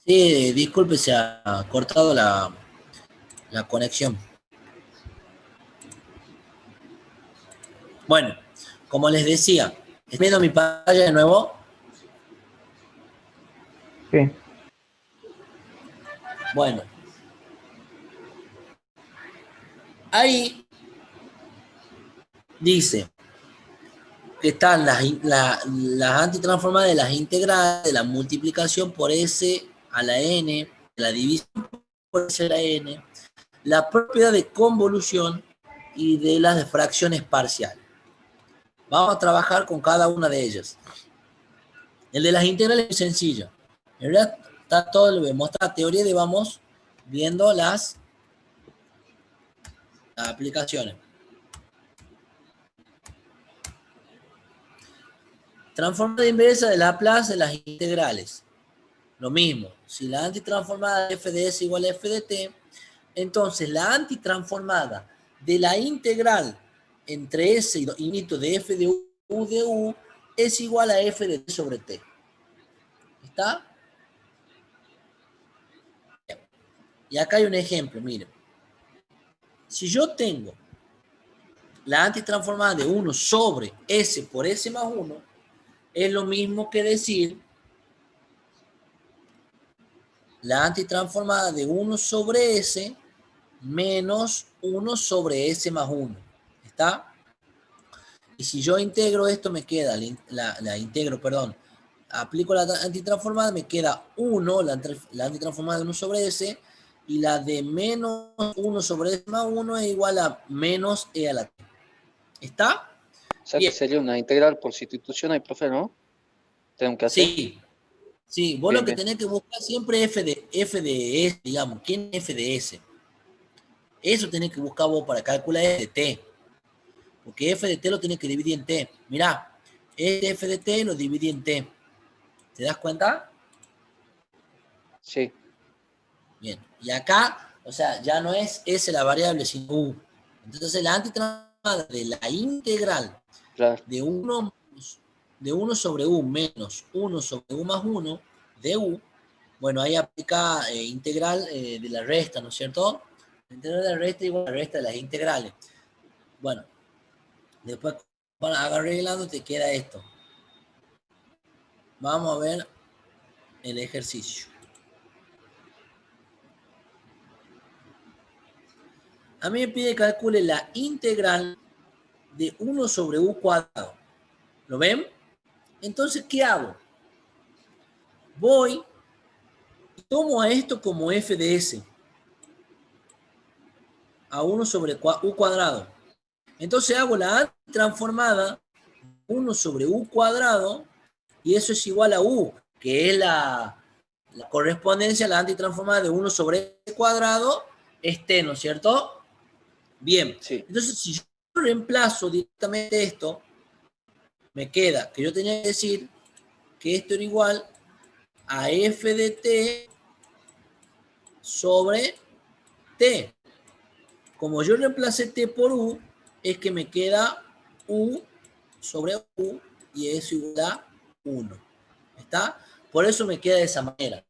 Sí, disculpe, se ha cortado la conexión. Bueno, como les decía, estoy viendo mi pantalla de nuevo. Sí, Bueno, ahí dice que están las antitransformadas de las integrales, de la multiplicación por S a la N, de la división por S a la N, la propiedad de convolución y de las de fracciones parciales. Vamos a trabajar con cada una de ellas. El de las integrales es sencillo. En realidad está todo, lo vemos, la teoría de vamos viendo las aplicaciones. Transformada inversa de Laplace de las integrales. Lo mismo, si la antitransformada de f de s igual a f de t, entonces la antitransformada de la integral entre s y infinito de f de u es igual a f de t sobre t. ¿Está? Y acá hay un ejemplo, miren. Si yo tengo la antitransformada de 1 sobre s por s más 1 es lo mismo que decir la antitransformada de 1 sobre s menos 1 sobre s más 1. ¿Está? Y si yo integro esto, me queda, aplico la antitransformada, me queda 1, la antitransformada de 1 sobre s, y la de menos 1 sobre s más 1 es igual a menos e a la t. ¿Está? O sea que Bien. sería una integral por sustitución ahí, profe, ¿no? Tengo que hacer. Sí, sí, vos lo Bien, que bien. tenés que buscar siempre es f de S, digamos. ¿Quién es f de S? Eso tenés que buscar vos para calcular f de t. Porque f de t lo tenés que dividir en t. Mirá, este f de t lo dividí en t. ¿Te das cuenta? Sí, Bien. Y acá, o sea, ya no es S la variable, sino u. Entonces la antitransformada de la integral claro. de 1 sobre u menos 1 sobre u más 1 de u, bueno, ahí aplica integral de la resta, ¿no es cierto? La integral de la resta igual a la resta de las integrales. Bueno, después para arreglando te queda esto. Vamos a ver el ejercicio. A mí me pide que calcule la integral de 1 sobre u cuadrado. ¿Lo ven? Entonces, ¿qué hago? Voy y tomo a esto como f de s, a 1 sobre u cuadrado. Entonces hago la transformada 1 sobre u cuadrado y eso es igual a u, que es la correspondencia a la antitransformada de 1 sobre s cuadrado, es t, ¿no es cierto? Bien, Sí, entonces si yo reemplazo directamente esto, me queda que yo tenía que decir que esto era igual a f de t sobre t. Como yo reemplacé t por u, es que me queda u sobre u y eso igual a 1. ¿Está? Por eso me queda de esa manera.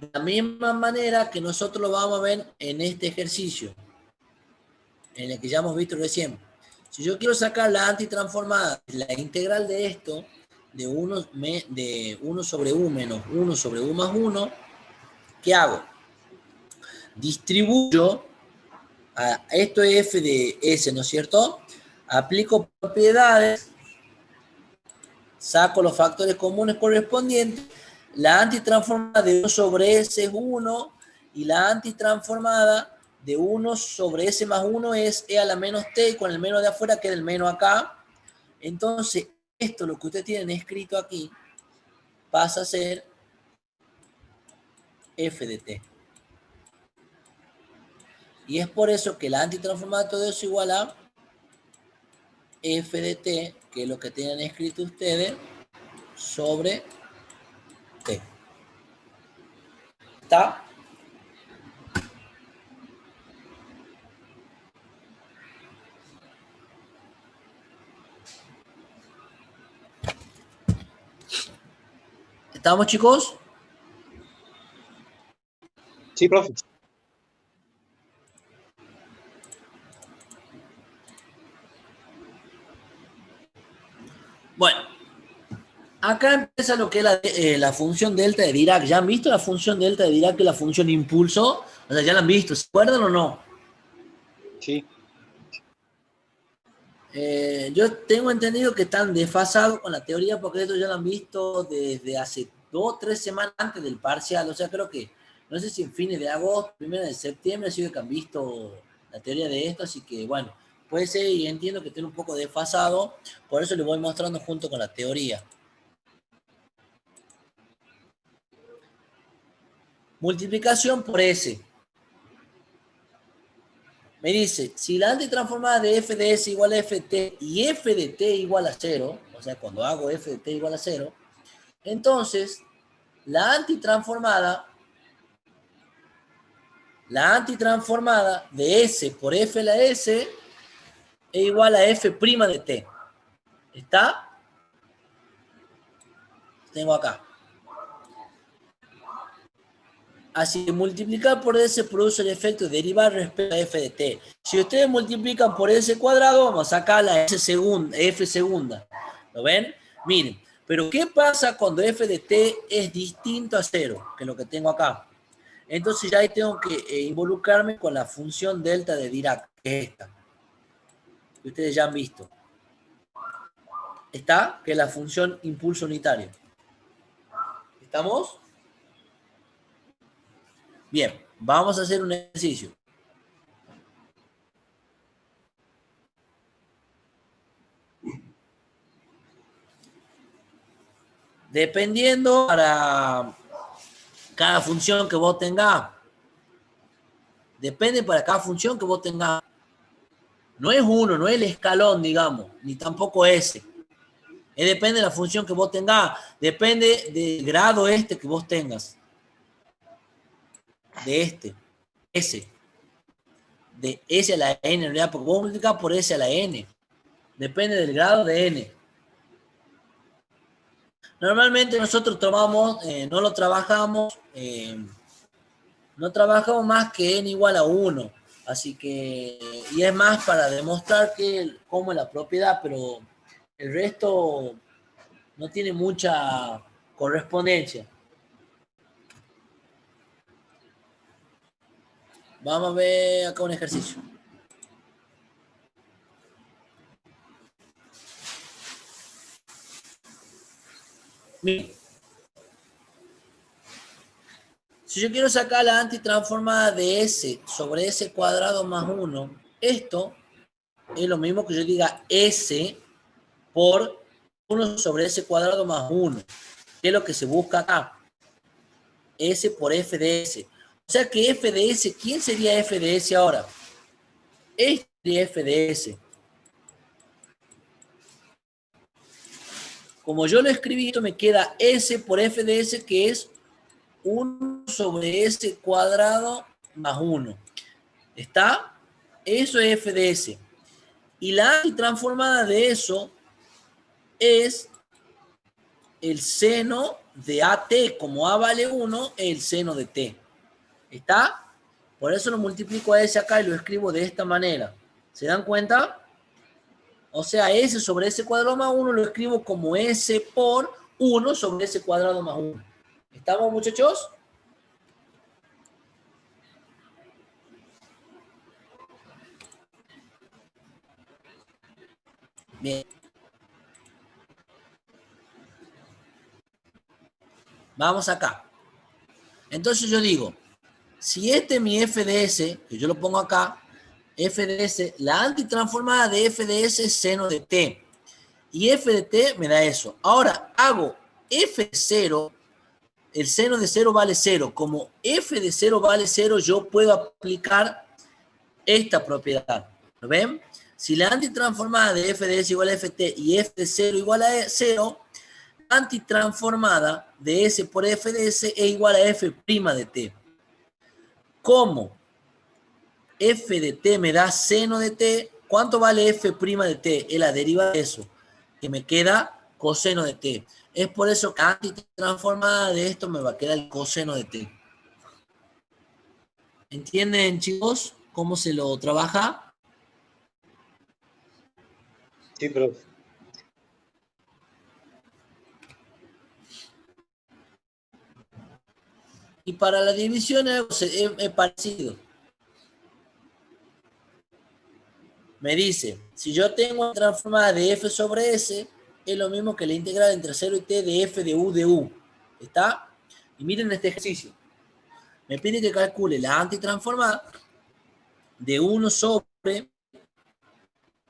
De la misma manera que nosotros lo vamos a ver en este ejercicio, en el que ya hemos visto recién. Si yo quiero sacar la antitransformada, la integral de esto, de 1 sobre u menos 1 sobre u más 1, ¿qué hago? Distribuyo, esto es f de s, ¿no es cierto? Aplico propiedades, saco los factores comunes correspondientes, la antitransformada de 1 sobre s es 1 y la antitransformada de 1 sobre s más 1 es e a la menos t y con el menos de afuera queda el menos acá. Entonces, esto, lo que ustedes tienen escrito aquí, pasa a ser f de t. Y es por eso que la antitransformada de todo eso es igual a f de t, que es lo que tienen escrito ustedes, sobre t. ¿Está? ¿Estamos, chicos? Sí, profe. Bueno, acá empieza lo que es la función delta de Dirac. ¿Ya han visto la función delta de Dirac, que es la función impulso? O sea, ¿ya la han visto? ¿Se acuerdan o no? Sí. Yo tengo entendido que están desfasados con la teoría, porque esto ya lo han visto desde hace 2 o 3 semanas antes del parcial. O sea, creo que, no sé si en fines de agosto, primero de septiembre, ha sido que han visto la teoría de esto. Así que, bueno, puede ser, y entiendo que estén un poco desfasado. Por eso les voy mostrando junto con la teoría. Multiplicación por S. Me dice, si la antitransformada de f de s igual a f de t y f de t igual a 0, o sea, cuando hago f de t igual a 0, entonces la antitransformada de s por f a la s es igual a f' de t. ¿Está? Tengo acá. Así que multiplicar por s produce el efecto de derivar respecto a f de t. Si ustedes multiplican por s cuadrado, vamos a sacar la f segunda. ¿Lo ven? Miren, pero ¿qué pasa cuando f de t es distinto a 0? Que es lo que tengo acá. Entonces ya ahí tengo que involucrarme con la función delta de Dirac, que es esta. Que ustedes ya han visto. ¿Está? Que es la función impulso unitario. ¿Estamos? Bien, vamos a hacer un ejercicio. Dependiendo para cada función que vos tengas, depende para cada función que vos tengas. No es uno, no es el escalón, digamos, ni tampoco ese. Depende de la función que vos tengas, depende del grado que vos tengas. De S. De S a la N, en realidad, porque vos multiplicás por S a la N. Depende del grado de N. Normalmente nosotros tomamos, no lo trabajamos, no trabajamos más que N igual a 1. Así que, y es más para demostrar cómo es la propiedad, pero el resto no tiene mucha correspondencia. Vamos a ver acá un ejercicio. Miren, si yo quiero sacar la antitransformada de S sobre S cuadrado más 1, esto es lo mismo que yo diga S por 1 sobre S cuadrado más 1. ¿Qué es lo que se busca acá? S por F de S. O sea que F de S, ¿quién sería F de S ahora? Este sería F de S. Como yo lo escribí, esto me queda S por F de S, que es 1 sobre S cuadrado más 1. ¿Está? Eso es F de S. Y la antitransformada de eso es el seno de AT. Como A vale 1, el seno de T. ¿Está? Por eso lo multiplico a S acá y lo escribo de esta manera. ¿Se dan cuenta? O sea, S sobre S cuadrado más 1 lo escribo como S por 1 sobre S cuadrado más 1. ¿Estamos, muchachos? Bien. Vamos acá. Entonces yo digo, si este es mi F de S, que yo lo pongo acá, F de S, la antitransformada de F de S es seno de T. Y F de T me da eso. Ahora hago F de 0, el seno de 0 vale 0. Como F de 0 vale 0, yo puedo aplicar esta propiedad. ¿Lo ven? Si la antitransformada de F de S igual a F de T y F de 0 igual a 0, antitransformada de S por F de S es igual a F' de T. ¿Cómo? F de T me da seno de T. ¿Cuánto vale F' de T? Es la deriva de eso, que me queda coseno de T. Es por eso que la antitransformada de esto me va a quedar el coseno de t. ¿Entienden, chicos, cómo se lo trabaja? Sí, profe. Y para la división es parecido. Me dice, si yo tengo una transformada de f sobre s, es lo mismo que la integral entre 0 y t de f de u de u. ¿Está? Y miren este ejercicio. Me pide que calcule la antitransformada de 1 sobre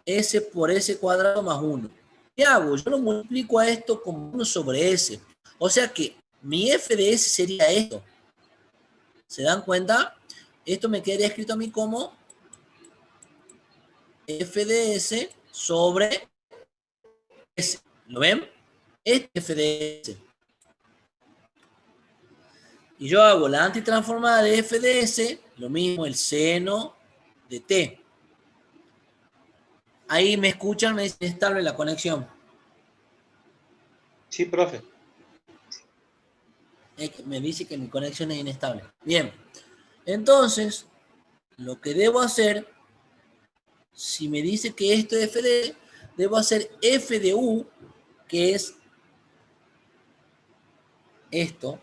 s por s cuadrado más 1. ¿Qué hago? Yo lo multiplico a esto como 1 sobre s. O sea que mi f de s sería esto. ¿Se dan cuenta? Esto me quedaría escrito a mí como f de s sobre s. ¿Lo ven? Este f de s. Y yo hago la antitransformada de f de s, lo mismo el seno de t. Ahí me escuchan, me dice estable la conexión. Sí, profe. Me dice que mi conexión es inestable. Bien, entonces, lo que debo hacer, si me dice que esto es f de, debo hacer f de u, que es esto,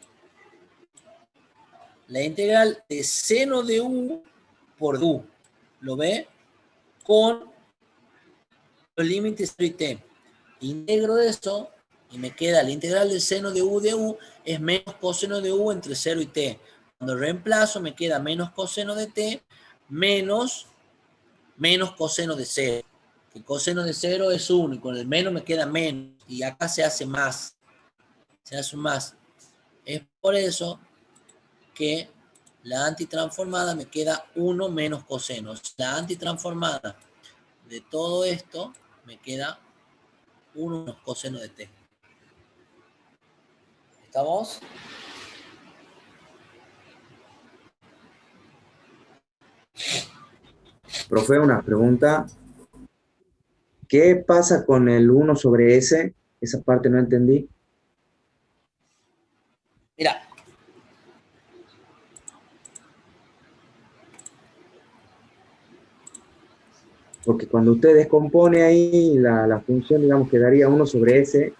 la integral de seno de u por u. ¿Lo ve? Con los límites 0 y t. Integro eso y me queda la integral del seno de u es menos coseno de u entre 0 y t. Cuando reemplazo me queda menos coseno de t menos coseno de 0. El coseno de 0 es 1 y con el menos me queda menos. Y acá se hace más. Se hace más. Es por eso que la antitransformada me queda 1 menos coseno. La antitransformada de todo esto me queda 1 menos coseno de t. ¿Estamos? Profe, una pregunta. ¿Qué pasa con el 1 sobre S? Esa parte no entendí. Mira, Porque cuando usted descompone ahí la función, digamos, quedaría 1 sobre S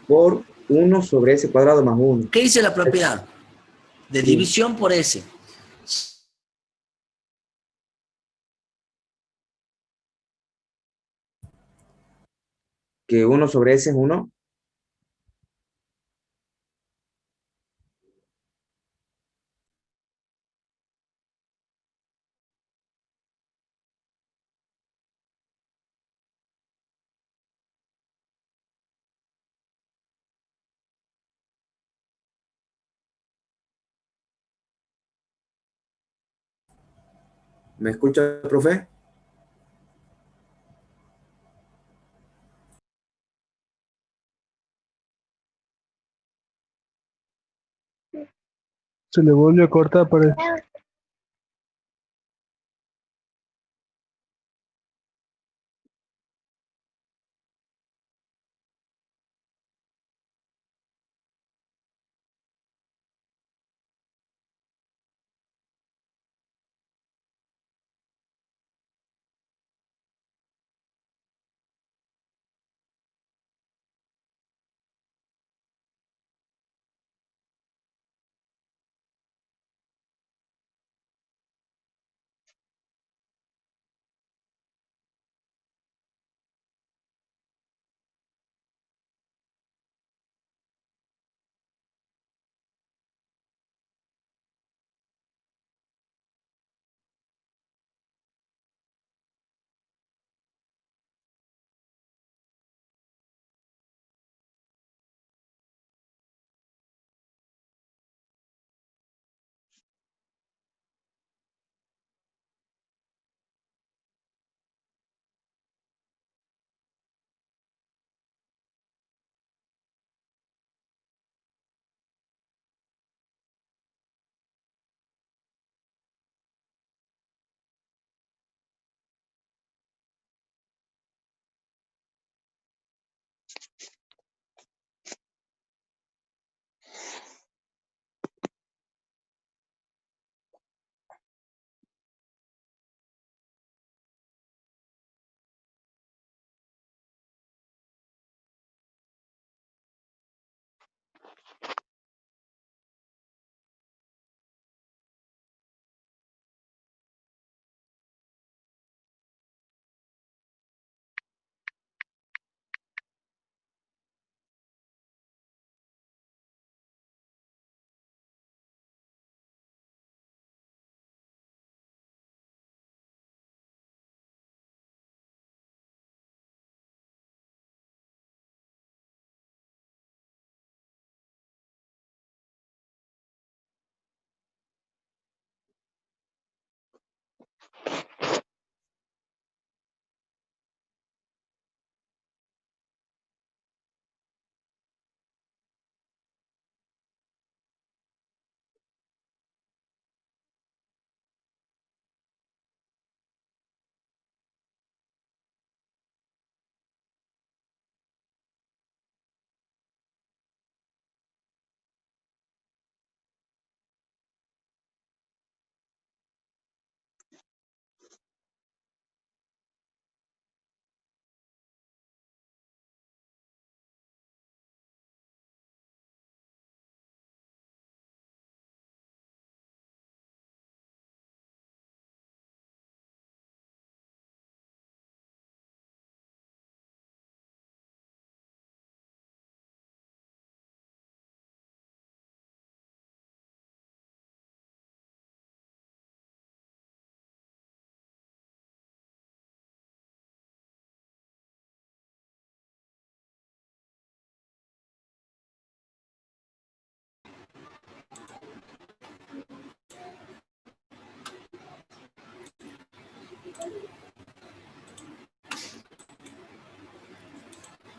por 1 sobre S cuadrado más 1. ¿qué dice la propiedad? De Sí, división por S. que 1 sobre S es 1. ¿Me escucha, profe? Se le volvió a cortar, parece.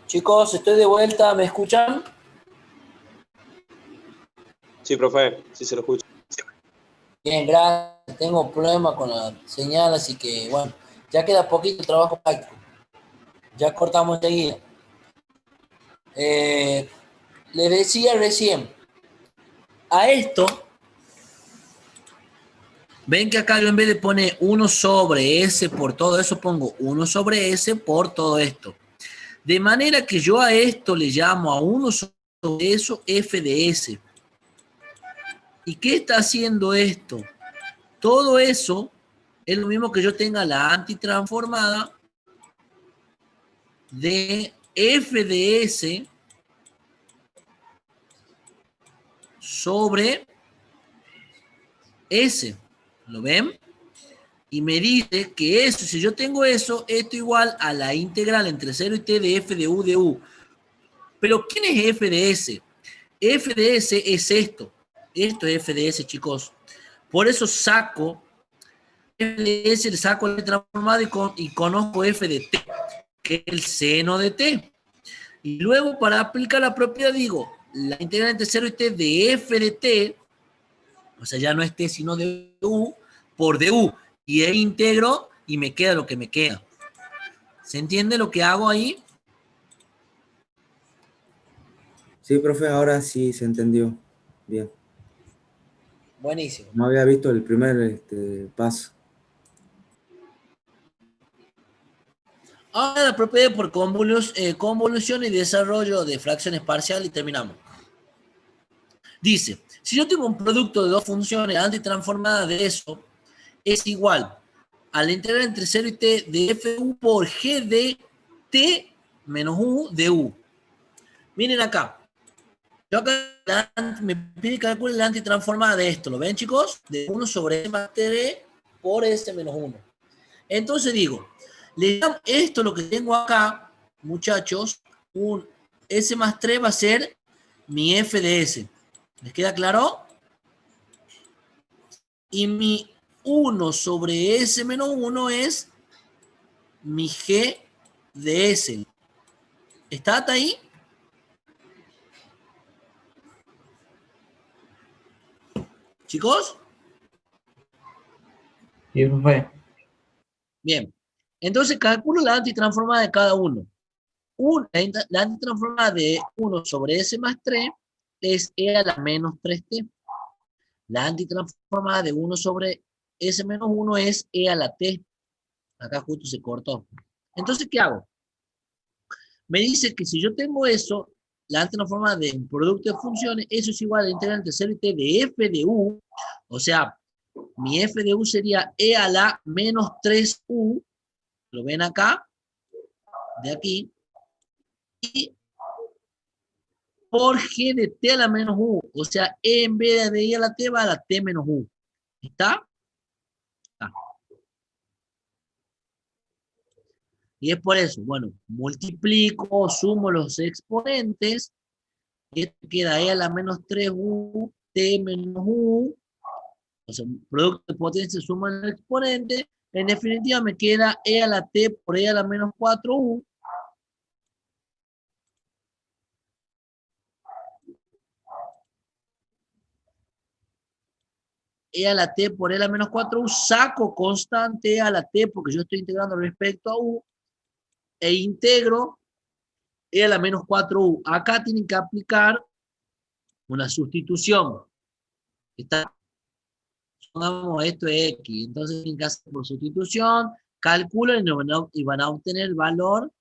Chicos, estoy de vuelta, ¿me escuchan? Sí, profe, sí se lo escucha. Bien, gracias. Tengo problemas con la señal, así que bueno, ya queda poquito trabajo práctico. Ya cortamos enseguida. Les decía recién, a esto, ven que acá yo en vez de poner 1 sobre S por todo eso, pongo 1 sobre S por todo esto. De manera que yo a esto le llamo a 1 sobre eso f de S. ¿Y qué está haciendo esto? Todo eso es lo mismo que yo tenga la antitransformada de f de S sobre S. ¿Lo ven? Y me dice que eso, si yo tengo eso, esto igual a la integral entre 0 y t de f de u de u. Pero ¿quién es f de S? F de S es esto. Esto es f de S, chicos. Por eso saco f de S, le saco la transformada y conozco f de t, que es el seno de t. Y luego para aplicar la propiedad digo, la integral entre 0 y t de f de t, o sea, ya no es t sino de u, por du. Y ahí integro y me queda lo que me queda. ¿Se entiende lo que hago ahí? Sí, profe, ahora sí se entendió. Bien. Buenísimo. No había visto el primer paso. Ahora la propiedad por convolución y desarrollo de fracciones parciales y terminamos. Dice, si yo tengo un producto de dos funciones antitransformadas de eso, es igual a la integral entre 0 y t de fu por g de t menos u de u. Miren acá. Yo acá me pide que calcule la antitransformada de esto. ¿Lo ven, chicos? De 1 sobre s más t por s menos 1. Entonces digo, le llamo esto lo que tengo acá, muchachos, un s más 3 va a ser mi f de s. ¿Les queda claro? Y mi 1 sobre s menos 1 es mi g de s. ¿Está hasta ahí? ¿Chicos? Sí, profe. Bien. Entonces calculo la antitransformada de cada uno. La antitransformada de 1 sobre s más 3 es e a la menos 3t. La antitransformada de 1 sobre s menos 1 es e a la t. Acá justo se cortó. Entonces, ¿qué hago? Me dice que si yo tengo eso, la antitransformada de un producto de funciones, eso es igual a la integral entre 0 y t de f de u. O sea, mi f de u sería e a la menos 3u. ¿Lo ven acá? De aquí. Y por g de t a la menos u. O sea, e en vez de i a la t va a la t menos u. ¿Está? Está. Y es por eso, bueno, multiplico, sumo los exponentes, y esto queda e a la menos 3u, t menos u, o sea, producto de potencia suma el exponente, en definitiva me queda e a la t por e a la menos 4u, e a la t por e a la menos 4u, saco constante e a la t porque yo estoy integrando respecto a u, e integro e a la menos 4u. Acá tienen que aplicar una sustitución. Está, pongamos esto es x, entonces tienen que hacer por sustitución, calculan y van a obtener el valor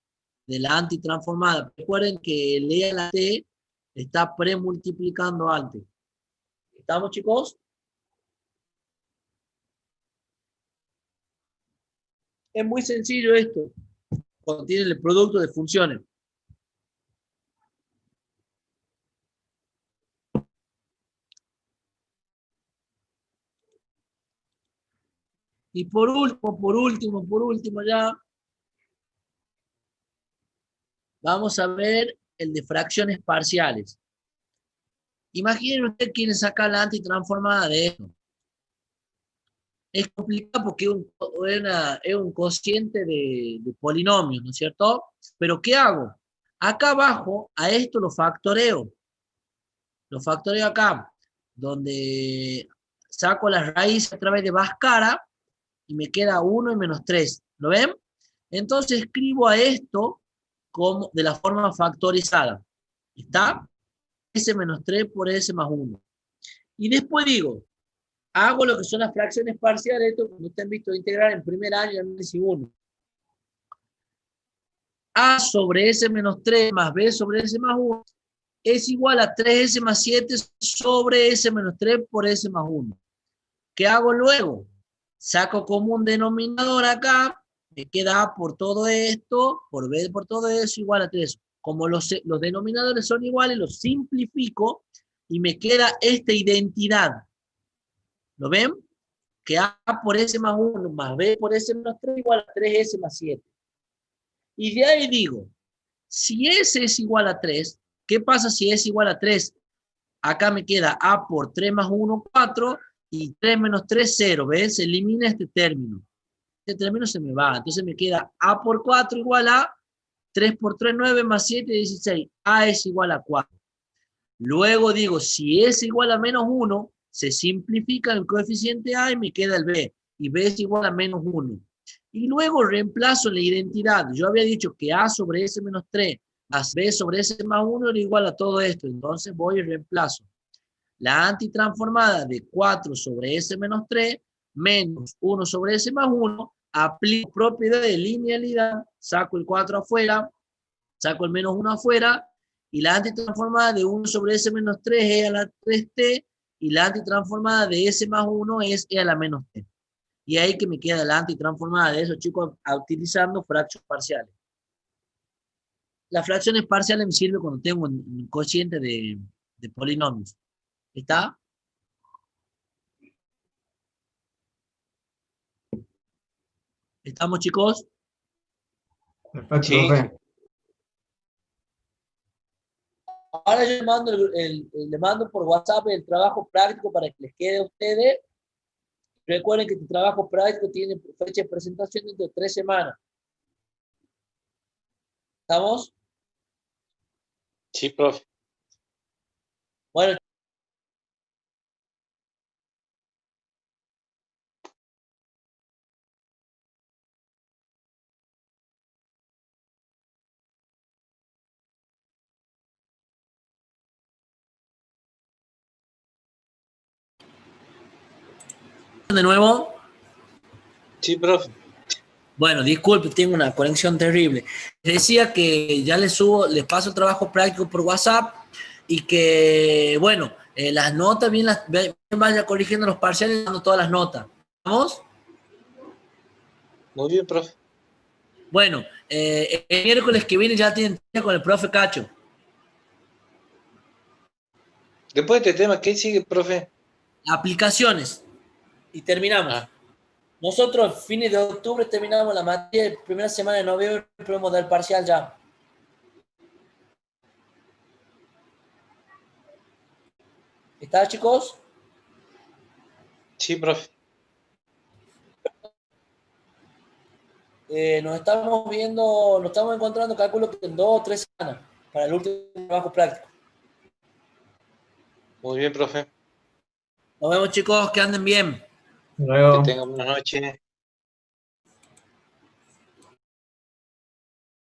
de la antitransformada. Recuerden que el e a la t está premultiplicando antes. ¿Estamos, chicos? Es muy sencillo esto, cuando tienen el producto de funciones. Y por último ya, vamos a ver el de fracciones parciales. Imaginen usted quieren sacar la antitransformada de esto. Es complicado porque es un cociente de polinomios, ¿no es cierto? Pero ¿qué hago? Acá abajo, a esto lo factoreo. Lo factoreo acá, donde saco las raíces a través de Bhaskara y me queda 1 y menos 3. ¿Lo ven? Entonces escribo a esto como de la forma factorizada. ¿Está? S menos 3 por S más 1. Y después digo, hago lo que son las fracciones parciales, esto como ustedes han visto integrar en primer año, análisis 1. A sobre S menos 3 más B sobre S más 1 es igual a 3S más 7 sobre S menos 3 por S más 1. ¿Qué hago luego? Saco como un denominador acá, me queda A por todo esto, por B por todo eso, igual a 3. Como los denominadores son iguales, los simplifico y me queda esta identidad. ¿Lo ven? Que A por S más 1 más B por S menos 3 igual a 3S más 7. Y de ahí digo, si S es igual a 3, ¿qué pasa si S es igual a 3? Acá me queda A por 3 más 1, 4, y 3 menos 3, 0. ¿Ves? Se elimina este término. Este término se me va. Entonces me queda A por 4 igual a 3 por 3, 9 más 7, 16. A es igual a 4. Luego digo, si es igual a menos 1, se simplifica el coeficiente A y me queda el B. Y B es igual a menos 1. Y luego reemplazo la identidad. Yo había dicho que A sobre S menos 3 más B sobre S más 1 era igual a todo esto. Entonces voy y reemplazo. La antitransformada de 4 sobre S menos 3 menos 1 sobre S más 1, aplico propiedad de linealidad, saco el 4 afuera, saco el menos 1 afuera, y la antitransformada de 1 sobre S menos 3 es a la 3t, y la antitransformada de S más 1 es E a la menos t. Y ahí que me queda la antitransformada de esos chicos utilizando fracciones parciales. Las fracciones parciales me sirven cuando tengo un cociente de polinomios. ¿Está? ¿Estamos, chicos? Perfecto, Sí. profe. Ahora yo le mando por WhatsApp el trabajo práctico para que les quede a ustedes. Recuerden que tu trabajo práctico tiene fecha de presentación dentro de 3 semanas. ¿Estamos? Sí, profe. Bueno, de nuevo. Sí, profe. Bueno, disculpe, tengo una conexión terrible. Les decía que ya les paso el trabajo práctico por WhatsApp y que, bueno, las notas, bien vaya corrigiendo los parciales, dando todas las notas. ¿Vamos? Muy bien, profe. Bueno, el miércoles que viene ya tienen con el profe Cacho. Después de este tema, ¿qué sigue, profe? Aplicaciones. Y terminamos. Ah, Nosotros, fines de octubre, terminamos la materia, primera semana de noviembre, podemos dar parcial ya. ¿Está, chicos? sí, profe. Nos estamos encontrando, calculo que en 2 o 3 semanas, para el último trabajo práctico. Muy bien, profe. Nos vemos, chicos, que anden bien. Que Luego. tengan buenas noches.